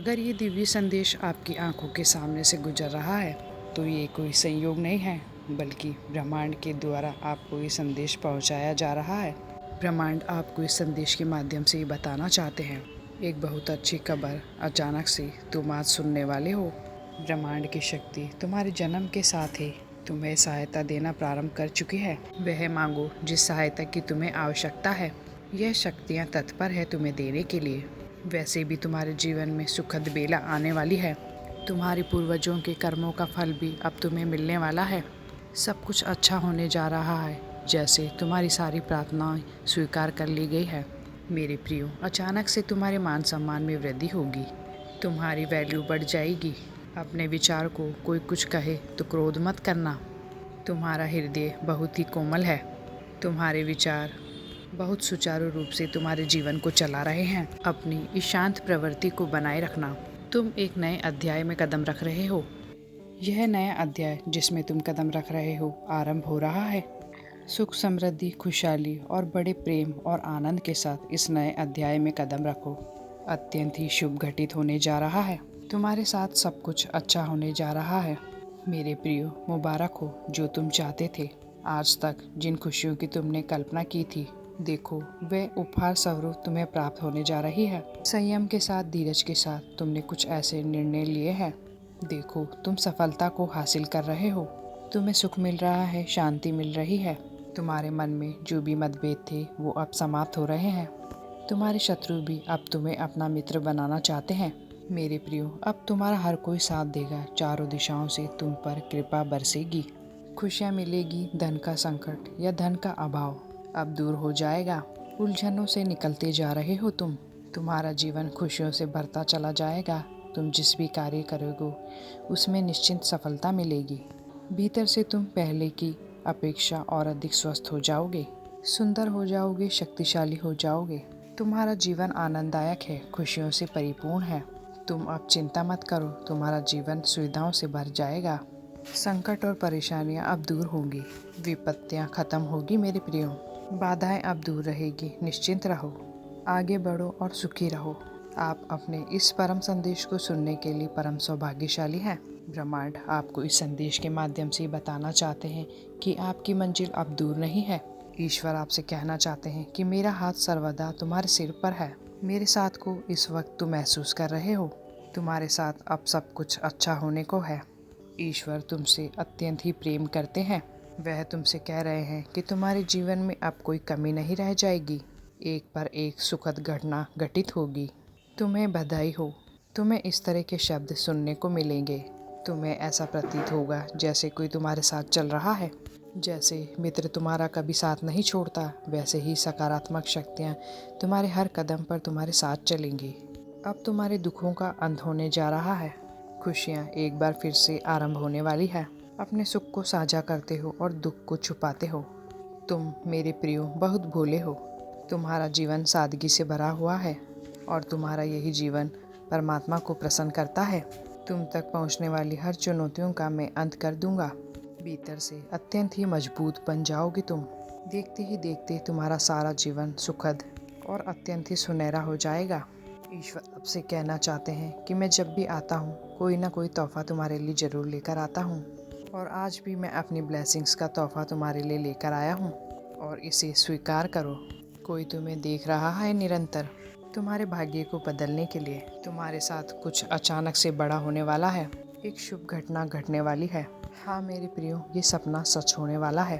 अगर ये दिव्य संदेश आपकी आंखों के सामने से गुजर रहा है तो ये कोई संयोग नहीं है, बल्कि ब्रह्मांड के द्वारा आपको ये संदेश पहुंचाया जा रहा है। ब्रह्मांड आपको इस संदेश के माध्यम से ये बताना चाहते हैं, एक बहुत अच्छी खबर अचानक से तुम आज सुनने वाले हो। ब्रह्मांड की शक्ति तुम्हारे जन्म के साथ ही तुम्हें सहायता देना प्रारंभ कर चुकी है। वह मांगो जिस सहायता की तुम्हें आवश्यकता है। यह शक्तियाँ तत्पर है तुम्हें देने के लिए। वैसे भी तुम्हारे जीवन में सुखद बेला आने वाली है। तुम्हारे पूर्वजों के कर्मों का फल भी अब तुम्हें मिलने वाला है। सब कुछ अच्छा होने जा रहा है, जैसे तुम्हारी सारी प्रार्थनाएं स्वीकार कर ली गई है। मेरे प्रियो, अचानक से तुम्हारे मान सम्मान में वृद्धि होगी। तुम्हारी वैल्यू बढ़ जाएगी। अपने विचार को कोई कुछ कहे तो क्रोध मत करना। तुम्हारा हृदय बहुत ही कोमल है। तुम्हारे विचार बहुत सुचारू रूप से तुम्हारे जीवन को चला रहे हैं। अपनी इस शांत प्रवृत्ति को बनाए रखना। तुम एक नए अध्याय में कदम रख रहे हो। यह नया अध्याय जिसमें तुम कदम रख रहे हो आरंभ हो रहा है। सुख, समृद्धि, खुशहाली और बड़े प्रेम और आनंद के साथ इस नए अध्याय में कदम रखो। अत्यंत ही शुभ घटित होने जा रहा है। तुम्हारे साथ सब कुछ अच्छा होने जा रहा है। मेरे प्रियो, मुबारक हो जो तुम चाहते थे। आज तक जिन खुशियों की तुमने कल्पना की थी, देखो वह उपहार स्वरूप तुम्हें प्राप्त होने जा रही है। संयम के साथ, धीरज के साथ तुमने कुछ ऐसे निर्णय लिए हैं। देखो तुम सफलता को हासिल कर रहे हो। तुम्हें सुख मिल रहा है, शांति मिल रही है। तुम्हारे मन में जो भी मतभेद थे वो अब समाप्त हो रहे हैं। तुम्हारे शत्रु भी अब तुम्हें अपना मित्र बनाना चाहते हैं। मेरे प्रियो, अब तुम्हारा हर कोई साथ देगा। चारों दिशाओं से तुम पर कृपा बरसेगी। खुशियाँ मिलेगी। धन का संकट या धन का अभाव अब दूर हो जाएगा। उलझनों से निकलते जा रहे हो तुम। तुम्हारा जीवन खुशियों से भरता चला जाएगा। तुम जिस भी कार्य करोगे उसमें निश्चित सफलता मिलेगी। भीतर से तुम पहले की अपेक्षा और अधिक स्वस्थ हो जाओगे, सुंदर हो जाओगे, शक्तिशाली हो जाओगे। तुम्हारा जीवन आनंददायक है, खुशियों से परिपूर्ण है। तुम अब चिंता मत करो, तुम्हारा जीवन सुविधाओं से भर जाएगा। संकट और परेशानियां अब दूर होंगी। विपत्तियां खत्म होगी मेरे प्रियो। बाधाएं अब दूर रहेगी। निश्चिंत रहो, आगे बढ़ो और सुखी रहो। आप अपने इस परम संदेश को सुनने के लिए परम सौभाग्यशाली हैं। ब्रह्मांड आपको इस संदेश के माध्यम से बताना चाहते हैं कि आपकी मंजिल अब दूर नहीं है। ईश्वर आपसे कहना चाहते हैं कि मेरा हाथ सर्वदा तुम्हारे सिर पर है। मेरे साथ को इस वक्त तुम महसूस कर रहे हो। तुम्हारे साथ अब सब कुछ अच्छा होने को है। ईश्वर तुमसे अत्यंत ही प्रेम करते हैं। वह तुमसे कह रहे हैं कि तुम्हारे जीवन में अब कोई कमी नहीं रह जाएगी। एक पर एक सुखद घटना घटित होगी। तुम्हें बधाई हो। तुम्हें इस तरह के शब्द सुनने को मिलेंगे। तुम्हें ऐसा प्रतीत होगा जैसे कोई तुम्हारे साथ चल रहा है। जैसे मित्र तुम्हारा कभी साथ नहीं छोड़ता, वैसे ही सकारात्मक शक्तियाँ तुम्हारे हर कदम पर तुम्हारे साथ चलेंगी। अब तुम्हारे दुखों का अंत होने जा रहा है। खुशियाँ एक बार फिर से आरंभ होने वाली है। अपने सुख को साझा करते हो और दुख को छुपाते हो। तुम मेरे प्रियो बहुत भोले हो। तुम्हारा जीवन सादगी से भरा हुआ है और तुम्हारा यही जीवन परमात्मा को प्रसन्न करता है। तुम तक पहुंचने वाली हर चुनौतियों का मैं अंत कर दूंगा। भीतर से अत्यंत ही मजबूत बन जाओगे तुम। देखते ही देखते तुम्हारा सारा जीवन सुखद और अत्यंत ही सुनहरा हो जाएगा। ईश्वर आपसे कहना चाहते हैं कि मैं जब भी आता हूँ कोई ना कोई तोहफा तुम्हारे लिए ज़रूर लेकर आता हूँ। और आज भी मैं अपनी ब्लेसिंग्स का तोहफा तुम्हारे लिए लेकर आया हूँ और इसे स्वीकार करो। कोई तुम्हें देख रहा है निरंतर, तुम्हारे भाग्य को बदलने के लिए। तुम्हारे साथ कुछ अचानक से बड़ा होने वाला है। एक शुभ घटना घटने वाली है। हाँ मेरे प्रियो, ये सपना सच होने वाला है।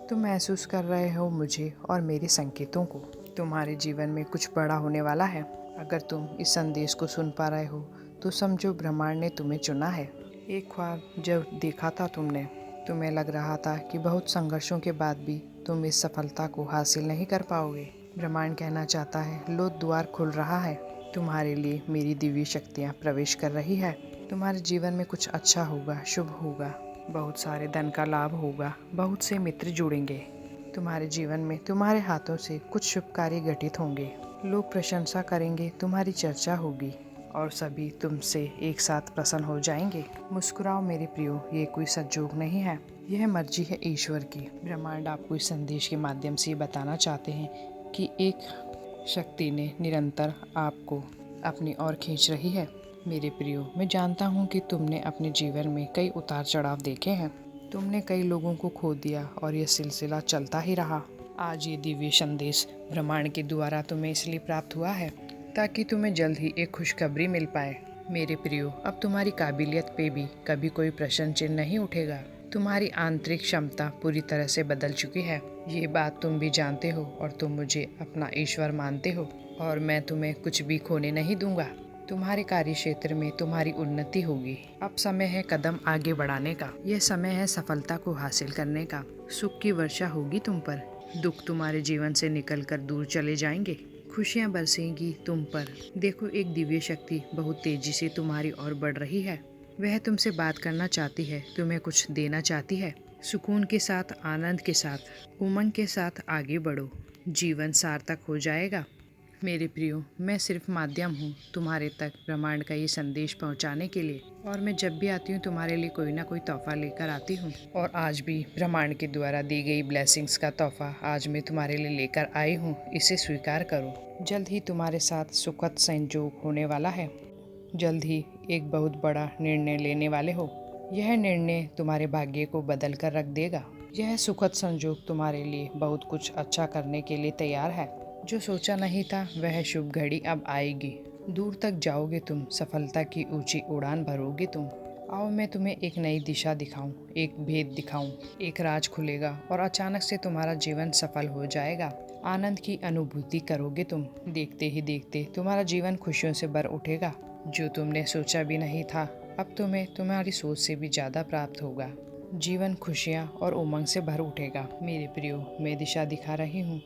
तुम महसूस कर रहे हो मुझे और मेरे संकेतों को। तुम्हारे जीवन में कुछ बड़ा होने वाला है। अगर तुम इस संदेश को सुन पा रहे हो तो समझो ब्रह्मांड ने तुम्हें चुना है। एक ख्वाब जब देखा था तुमने, तुम्हें लग रहा था कि बहुत संघर्षों के बाद भी तुम इस सफलता को हासिल नहीं कर पाओगे। ब्रह्मांड कहना चाहता है, लो द्वार खुल रहा है। तुम्हारे लिए मेरी दिव्य शक्तियाँ प्रवेश कर रही है। तुम्हारे जीवन में कुछ अच्छा होगा, शुभ होगा। बहुत सारे धन का लाभ होगा। बहुत से मित्र जुड़ेंगे। तुम्हारे जीवन में तुम्हारे हाथों से कुछ शुभ कार्य घटित होंगे। लोग प्रशंसा करेंगे, तुम्हारी चर्चा होगी और सभी तुमसे एक साथ प्रसन्न हो जाएंगे। मुस्कुराओ मेरे प्रियो, ये कोई संजोग नहीं है, यह मर्जी है ईश्वर की। ब्रह्मांड आपको इस संदेश के माध्यम से बताना चाहते हैं कि एक शक्ति ने निरंतर आपको अपनी ओर खींच रही है। मेरे प्रियो, मैं जानता हूँ कि तुमने अपने जीवन में कई उतार चढ़ाव देखे हैं। तुमने कई लोगों को खो दिया और यह सिलसिला चलता ही रहा। आज ये दिव्य संदेश ब्रह्मांड के द्वारा तुम्हें इसलिए प्राप्त हुआ है ताकि तुम्हें जल्द ही एक खुशखबरी मिल पाए। मेरे प्रियो, अब तुम्हारी काबिलियत पे भी कभी कोई प्रश्न चिन्ह नहीं उठेगा। तुम्हारी आंतरिक क्षमता पूरी तरह से बदल चुकी है। ये बात तुम भी जानते हो और तुम मुझे अपना ईश्वर मानते हो और मैं तुम्हें कुछ भी खोने नहीं दूंगा। तुम्हारे कार्य क्षेत्र में तुम्हारी उन्नति होगी। अब समय है कदम आगे बढ़ाने का। यह समय है सफलता को हासिल करने का। सुख की वर्षा होगी तुम पर। दुख तुम्हारे जीवन से निकलकर दूर चले जाएंगे। खुशियाँ बरसेंगी तुम पर। देखो, एक दिव्य शक्ति बहुत तेजी से तुम्हारी ओर बढ़ रही है। वह तुमसे बात करना चाहती है, तुम्हें कुछ देना चाहती है। सुकून के साथ, आनंद के साथ, उमंग के साथ आगे बढ़ो। जीवन सार्थक हो जाएगा। मेरे प्रियो, मैं सिर्फ माध्यम हूँ तुम्हारे तक ब्रह्मांड का ये संदेश पहुँचाने के लिए। और मैं जब भी आती हूँ तुम्हारे लिए कोई ना कोई तोहफा लेकर आती हूँ। और आज भी ब्रह्मांड के द्वारा दी गई ब्लेसिंग्स का तोहफा आज मैं तुम्हारे लिए लेकर आई हूँ। इसे स्वीकार करो। जल्द ही तुम्हारे साथ सुखद संयोग होने वाला है। जल्द ही एक बहुत बड़ा निर्णय लेने वाले हो। यह निर्णय तुम्हारे भाग्य को बदल कर रख देगा। यह सुखद संयोग तुम्हारे लिए बहुत कुछ अच्छा करने के लिए तैयार है। जो सोचा नहीं था वह शुभ घड़ी अब आएगी। दूर तक जाओगे तुम, सफलता की ऊंची उड़ान भरोगे तुम। आओ, मैं तुम्हें एक नई दिशा दिखाऊं, एक भेद दिखाऊं। एक राज खुलेगा और अचानक से तुम्हारा जीवन सफल हो जाएगा। आनंद की अनुभूति करोगे तुम। देखते ही देखते तुम्हारा जीवन खुशियों से भर उठेगा। जो तुमने सोचा भी नहीं था, अब तुम्हें तुम्हारी सोच से भी ज़्यादा प्राप्त होगा। जीवन खुशियाँ और उमंग से भर उठेगा। मेरे प्रियो, मैं दिशा दिखा रही हूँ।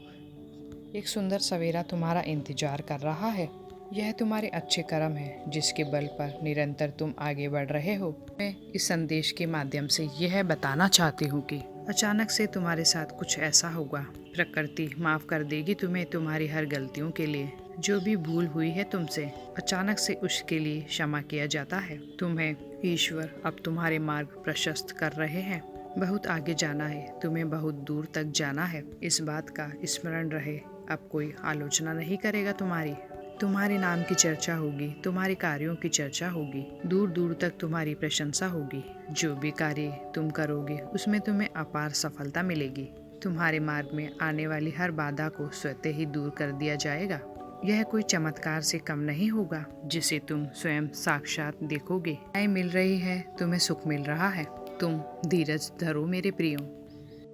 एक सुंदर सवेरा तुम्हारा इंतजार कर रहा है। यह तुम्हारे अच्छे कर्म है जिसके बल पर निरंतर तुम आगे बढ़ रहे हो। मैं इस संदेश के माध्यम से यह बताना चाहती हूँ कि अचानक से तुम्हारे साथ कुछ ऐसा होगा। प्रकृति माफ कर देगी तुम्हें तुम्हारी हर गलतियों के लिए। जो भी भूल हुई है तुमसे, अचानक से उसके लिए क्षमा किया जाता है। तुम्हें ईश्वर अब तुम्हारे मार्ग प्रशस्त कर रहे हैं। बहुत आगे जाना है, तुम्हें बहुत दूर तक जाना है। इस बात का स्मरण रहे, अब कोई आलोचना नहीं करेगा तुम्हारी। तुम्हारे नाम की चर्चा होगी, तुम्हारे कार्यों की चर्चा होगी। दूर दूर तक तुम्हारी प्रशंसा होगी। जो भी कार्य तुम करोगे उसमें तुम्हें अपार सफलता मिलेगी। तुम्हारे मार्ग में आने वाली हर बाधा को स्वतः ही दूर कर दिया जाएगा। यह कोई चमत्कार से कम नहीं होगा जिसे तुम स्वयं साक्षात देखोगे। न्याय मिल रही है, तुम्हें सुख मिल रहा है। तुम धीरज धरो मेरे प्रियो।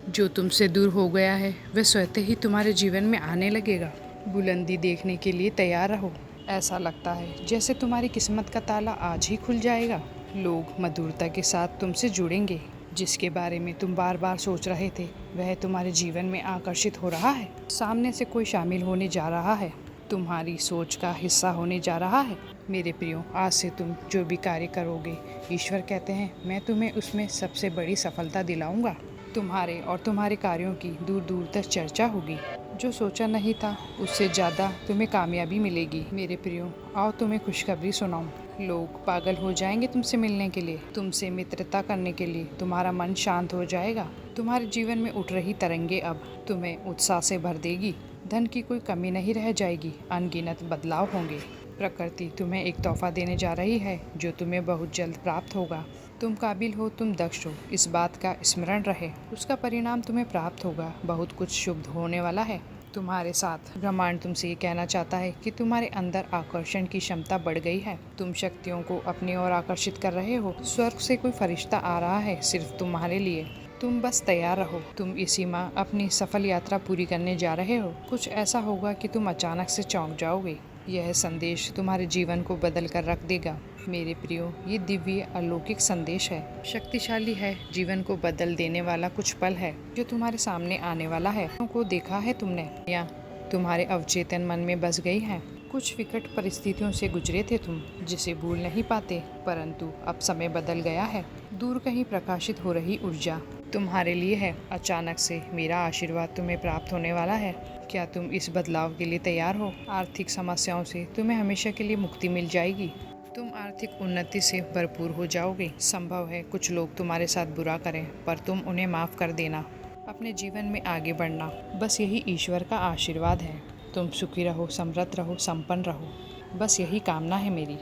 जो तुमसे दूर हो गया है वह स्वतः ही तुम्हारे जीवन में आने लगेगा। बुलंदी देखने के लिए तैयार रहो। ऐसा लगता है जैसे तुम्हारी किस्मत का ताला आज ही खुल जाएगा। लोग मधुरता के साथ तुमसे जुड़ेंगे। जिसके बारे में तुम बार बार सोच रहे थे वह तुम्हारे जीवन में आकर्षित हो रहा है। सामने से कोई शामिल होने जा रहा है, तुम्हारी सोच का हिस्सा होने जा रहा है। मेरे प्रियो, आज से तुम जो भी कार्य करोगे, ईश्वर कहते हैं मैं तुम्हें उसमें सबसे बड़ी सफलता दिलाऊंगा। तुम्हारे और तुम्हारे कार्यों की दूर दूर तक चर्चा होगी। जो सोचा नहीं था उससे ज़्यादा तुम्हें कामयाबी मिलेगी। मेरे प्रियो, आओ तुम्हें खुशखबरी सुनाऊं। लोग पागल हो जाएंगे तुमसे मिलने के लिए, तुमसे मित्रता करने के लिए। तुम्हारा मन शांत हो जाएगा। तुम्हारे जीवन में उठ रही तरंगे अब तुम्हें उत्साह से भर देगी। धन की कोई कमी नहीं रह जाएगी। अनगिनत बदलाव होंगे। प्रकृति तुम्हें एक तोहफा देने जा रही है जो तुम्हें बहुत जल्द प्राप्त होगा। तुम काबिल हो, तुम दक्ष हो, इस बात का स्मरण रहे। उसका परिणाम तुम्हें प्राप्त होगा। बहुत कुछ शुभ होने वाला है तुम्हारे साथ। ब्रह्मांड तुमसे ये कहना चाहता है कि तुम्हारे अंदर आकर्षण की क्षमता बढ़ गई है। तुम शक्तियों को अपनी ओर आकर्षित कर रहे हो। स्वर्ग से कोई फरिश्ता आ रहा है सिर्फ तुम्हारे लिए। तुम बस तैयार रहो। तुम इसी माह अपनी सफल यात्रा पूरी करने जा रहे हो। कुछ ऐसा होगा कि तुम अचानक से चौंक जाओगे। यह संदेश तुम्हारे जीवन को बदल कर रख देगा। मेरे प्रियो, ये दिव्य अलौकिक संदेश है, शक्तिशाली है, जीवन को बदल देने वाला कुछ पल है जो तुम्हारे सामने आने वाला है। को देखा है तुमने या तुम्हारे अवचेतन मन में बस गई है। कुछ विकट परिस्थितियों से गुजरे थे तुम, जिसे भूल नहीं पाते, परंतु अब समय बदल गया है। दूर कहीं प्रकाशित हो रही ऊर्जा तुम्हारे लिए है। अचानक से मेरा आशीर्वाद तुम्हें प्राप्त होने वाला है। क्या तुम इस बदलाव के लिए तैयार हो? आर्थिक समस्याओं से तुम्हें हमेशा के लिए मुक्ति मिल जाएगी। तुम आर्थिक उन्नति से भरपूर हो जाओगे। संभव है कुछ लोग तुम्हारे साथ बुरा करें, पर तुम उन्हें माफ़ कर देना। अपने जीवन में आगे बढ़ना, बस यही ईश्वर का आशीर्वाद है। तुम सुखी रहो, समृद्ध रहो, संपन्न रहो, बस यही कामना है मेरी।